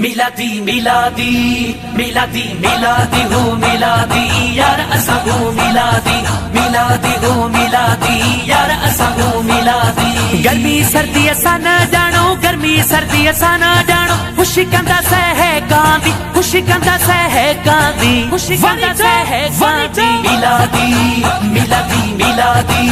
मिलादी मिलादी मिलादी मिलादी हो मिलादी यार असा हो मिलादी मिलादी हो मिलादी यार असा हो मिलादी। गर्मी सर्दी असा न जानो गर्मी सर्दी असा न जानो खुशी कंदा सहकांदी खुशी कंदा सहकांदी खुशी कंदा सहकांदी। मिलादी मिलादी मिलादी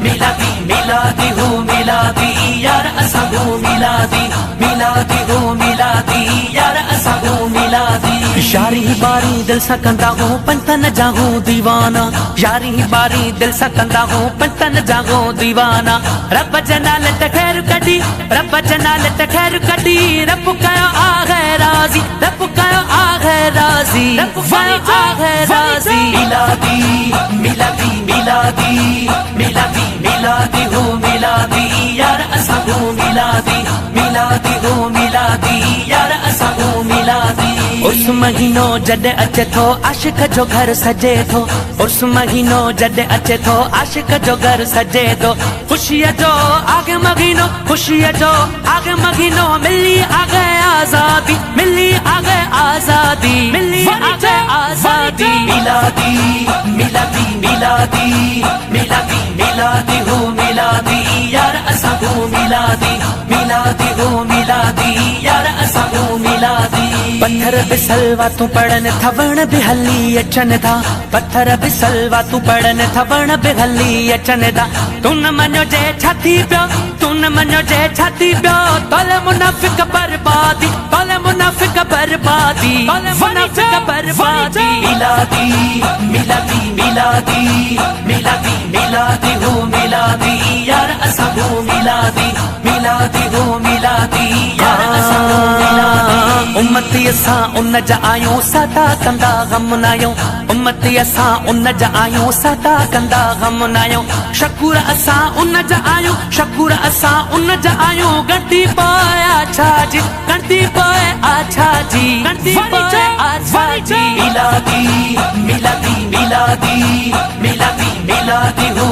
मिलादी मिलादी हो मिलादी यार असा हो मिलादी मिलादी हो मिलादी यार असा हो मिलादी। यारी बारी दिल सा कंदा हूँ पंतन जाहूँ दीवाना यारी बारी दिल सा कंदा हूँ पंतन जाहूँ दीवाना। रब जनाल खैर कटी रब जनाल खैर कटी रब कयो आ गए राजी रब कयो आ गए राजी रब कयो आ गए राजी। मिलादी मिलादी मिलादी मिलादी मिलादी हो मिलादी यार असा हो मिलादी मिलादी हो मिलादी यार असा हो मिलादी। उस महीनो जद अचे थो आशिक जो घर सजे थो उस महीनो जद अचे थो आशिक जो घर सजे थो। खुशीअ जो आगे महीनो खुशीअ जो आगे महीनो मिली आगे आजादी मिली आगे आजादी मिली आगे आजादी। मिलादी मिलादी मिलादी मिलादी मिलादी हो मिलादी यार असा हो मिलादी मिलादी हो मिलादी यार असा हो मिलादी। पत्थर बिसलवा तू पड़न थवण भी हली अचन था पत्थर बिसलवा तू पड़न थवण भी हली अचन था। तू न मनो जे छाती पियो तू न मनो जे छाती पियो तोले मुनाफिक बर्बादी तोले मुनाफिक बर्बादी तोले मुनाफिक बर्बादी। मिलादी मिलादी मिलादी मिलादी मिलादी हो मिलादी यार असा हो मिलादी मिलादी हो मिलादी यार असा हो मिलादी। उम्मती असा उन जा आयूं सादा कंदा गम नायूं उम्मती असा उन जा आयूं सादा कंदा गम नायूं। शकूर असा उन जा आयूं शकूर असा उन जा आयूं गणती पाए आछा जी गणती पाए आछा जी गणती पाए आछा जी। मिलादी मिलादी मिलादी मिलादी मिलादी हो